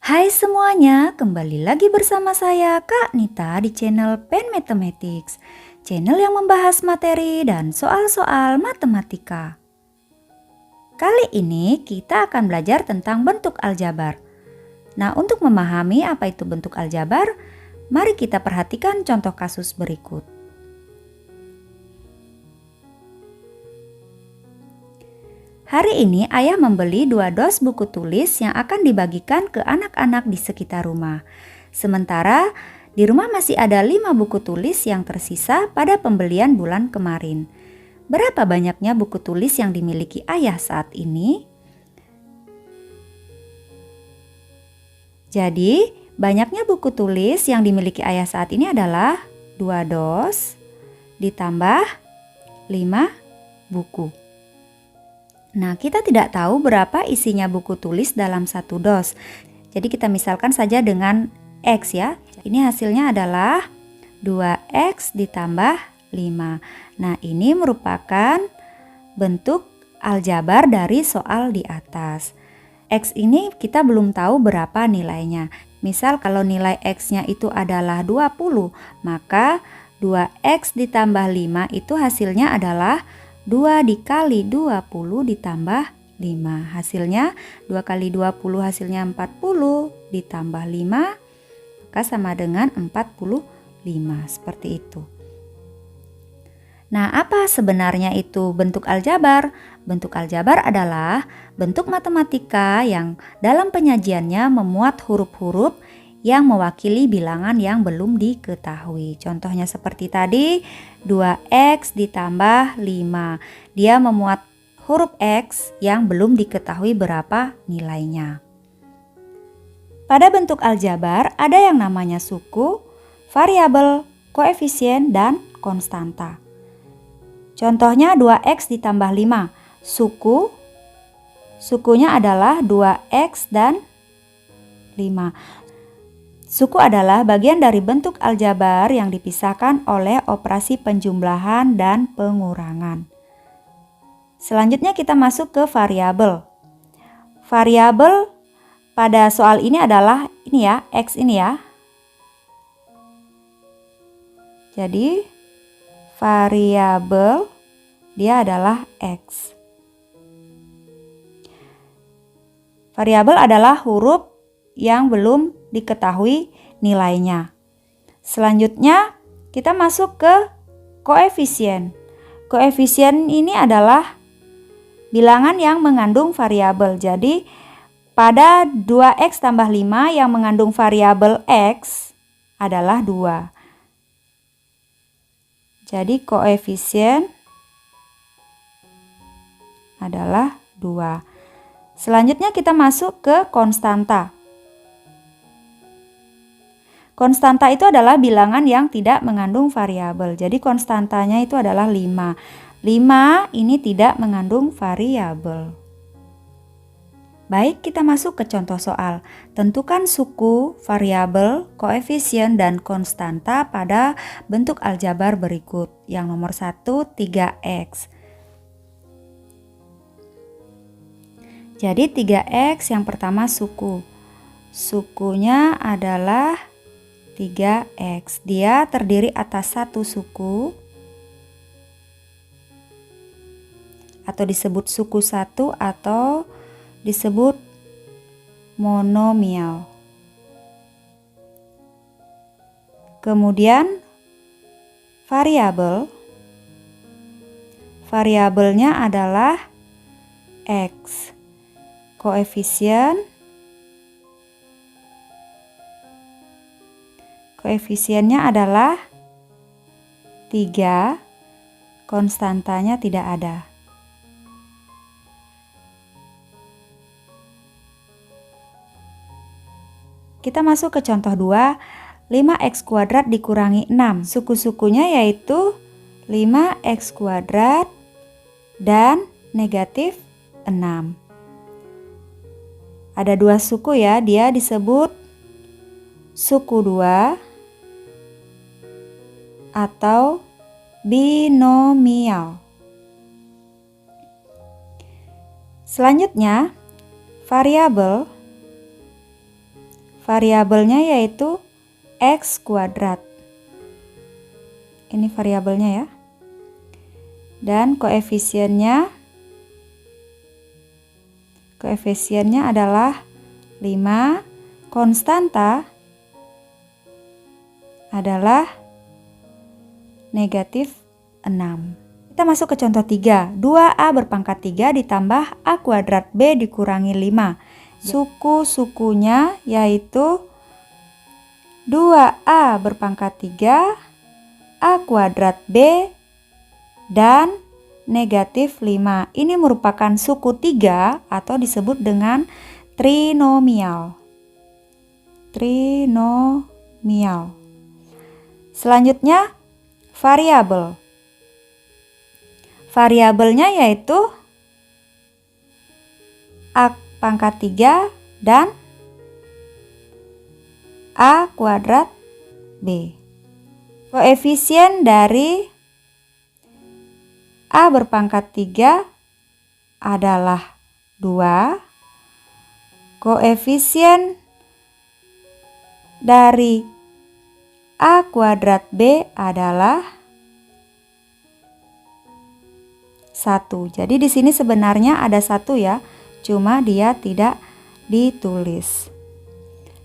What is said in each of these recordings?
Hai semuanya, kembali lagi bersama saya Kak Nita di channel Pen Mathematics, channel yang membahas materi dan soal-soal matematika. Kali ini kita akan belajar tentang bentuk aljabar. Nah, untuk memahami apa itu bentuk aljabar, mari kita perhatikan contoh kasus berikut. Hari ini ayah membeli 2 dos buku tulis yang akan dibagikan ke anak-anak di sekitar rumah. Sementara di rumah masih ada 5 buku tulis yang tersisa pada pembelian bulan kemarin. Berapa banyaknya buku tulis yang dimiliki ayah saat ini? Jadi, banyaknya buku tulis yang dimiliki ayah saat ini adalah 2 dos ditambah 5 buku. Nah, kita tidak tahu berapa isinya buku tulis dalam satu dos. Jadi kita misalkan saja dengan X ya. Ini hasilnya adalah 2X ditambah 5. Nah, ini merupakan bentuk aljabar dari soal di atas. X ini kita belum tahu berapa nilainya. Misal kalau nilai X-nya itu adalah 20, maka 2X ditambah 5 itu hasilnya adalah 2 dikali 20 ditambah 5. Hasilnya 2 kali 20 hasilnya 40 ditambah 5 maka sama dengan 45. Seperti itu. Nah, apa sebenarnya itu bentuk aljabar? Bentuk aljabar adalah bentuk matematika yang dalam penyajiannya memuat huruf-huruf yang mewakili bilangan yang belum diketahui. Contohnya seperti tadi, 2X ditambah 5. Dia memuat huruf X yang belum diketahui berapa nilainya. Pada bentuk aljabar ada yang namanya suku, variabel, koefisien, dan konstanta. Contohnya 2X ditambah 5. Sukunya adalah 2X dan 5. Suku adalah bagian dari bentuk aljabar yang dipisahkan oleh operasi penjumlahan dan pengurangan. Selanjutnya kita masuk ke variabel. Variabel pada soal ini adalah ini ya, X ini ya. Jadi variabel dia adalah X. Variabel adalah huruf yang belum diketahui nilainya. Selanjutnya kita masuk ke koefisien. Koefisien ini adalah bilangan yang mengandung variabel. Jadi pada 2X tambah 5 yang mengandung variabel X adalah 2. Jadi koefisien adalah 2. Selanjutnya kita masuk ke konstanta. Konstanta itu adalah bilangan yang tidak mengandung variabel. Jadi konstantanya itu adalah 5. 5 ini tidak mengandung variabel. Baik, kita masuk ke contoh soal. Tentukan suku, variabel, koefisien, dan konstanta pada bentuk aljabar berikut. Yang nomor 1, 3X. Jadi 3X yang pertama suku. Sukunya adalah 3X. Dia terdiri atas satu suku atau disebut suku 1 atau disebut monomial. Kemudian variabelnya adalah X. Koefisiennya adalah 3, konstantanya tidak ada. Kita masuk ke contoh 2, 5X kuadrat dikurangi 6. Suku-sukunya yaitu 5X kuadrat dan negatif 6. Ada 2 suku ya, dia disebut suku 2 atau binomial. Selanjutnya, variabel variabelnya yaitu X kuadrat. Ini variabelnya ya. Dan koefisiennya adalah 5. Konstanta adalah negatif 6. Kita masuk ke contoh 3. 2A berpangkat 3 ditambah A kuadrat B dikurangi 5. Suku-sukunya yaitu 2A berpangkat 3, A kuadrat B, dan negatif 5. Ini merupakan suku 3 atau disebut dengan trinomial. Selanjutnya variabel. Variabelnya yaitu A pangkat 3 dan A kuadrat B. Koefisien dari A berpangkat 3 adalah 2. Koefisien dari A kuadrat B adalah 1. Jadi di sini sebenarnya ada 1 ya, cuma dia tidak ditulis.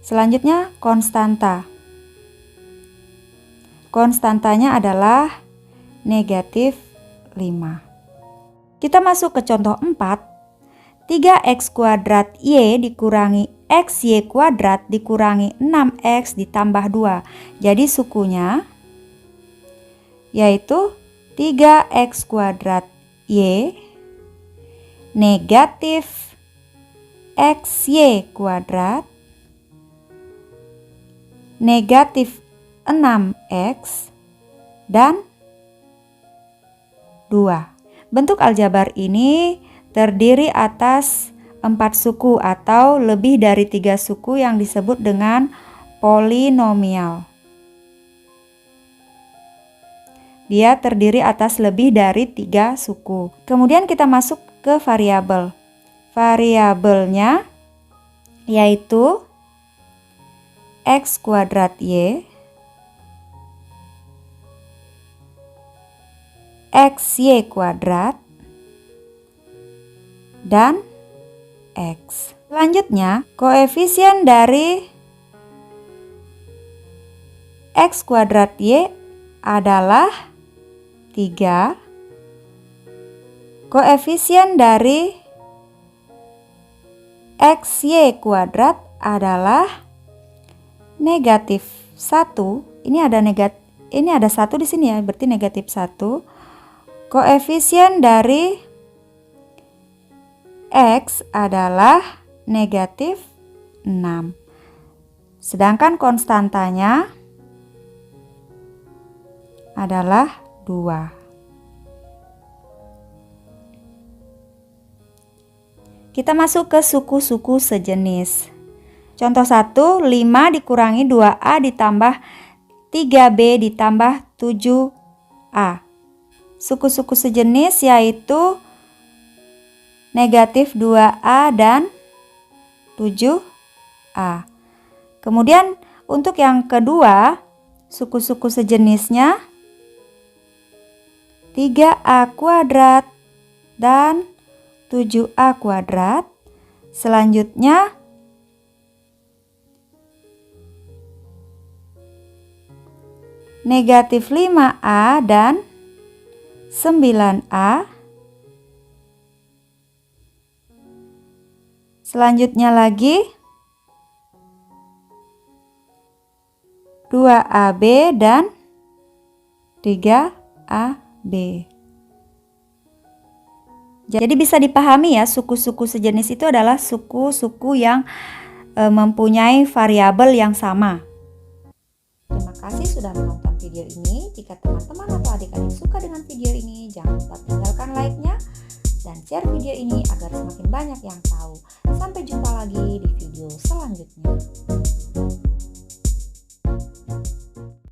Selanjutnya konstanta. Konstantanya adalah negatif 5. Kita masuk ke contoh 4. 3x kuadrat y dikurangi xy kuadrat dikurangi 6x ditambah 2. Jadi sukunya yaitu 3x kuadrat y negatif xy kuadrat negatif 6x dan 2. Bentuk aljabar ini terdiri atas 4 suku atau lebih dari 3 suku yang disebut dengan polinomial. Dia terdiri atas lebih dari 3 suku. Kemudian kita masuk ke variabel. Variabelnya yaitu x kuadrat y, xy kuadrat, dan x. Selanjutnya, koefisien dari x kuadrat y adalah 3. Koefisien dari xy kuadrat adalah negatif 1. Ini ada 1 di sini ya, berarti negatif 1. Koefisien dari x adalah negatif 6. Sedangkan konstantanya adalah 2. Kita masuk ke suku-suku sejenis. Contoh 1, 5 dikurangi 2A ditambah 3B ditambah 7A. Suku-suku sejenis yaitu negatif 2A dan 7A. Kemudian untuk yang kedua, suku-suku sejenisnya 3A kuadrat dan 7A kuadrat. Selanjutnya negatif 5A dan 9A. Selanjutnya lagi 2AB dan 3AB. Jadi bisa dipahami ya, suku-suku sejenis itu adalah suku-suku yang mempunyai variabel yang sama. Terima kasih sudah menonton video ini. Jika teman-teman atau adik-adik suka dengan video ini, jangan lupa tinggalkan like-nya dan share video ini agar semakin banyak yang tahu. Sampai jumpa lagi di video selanjutnya.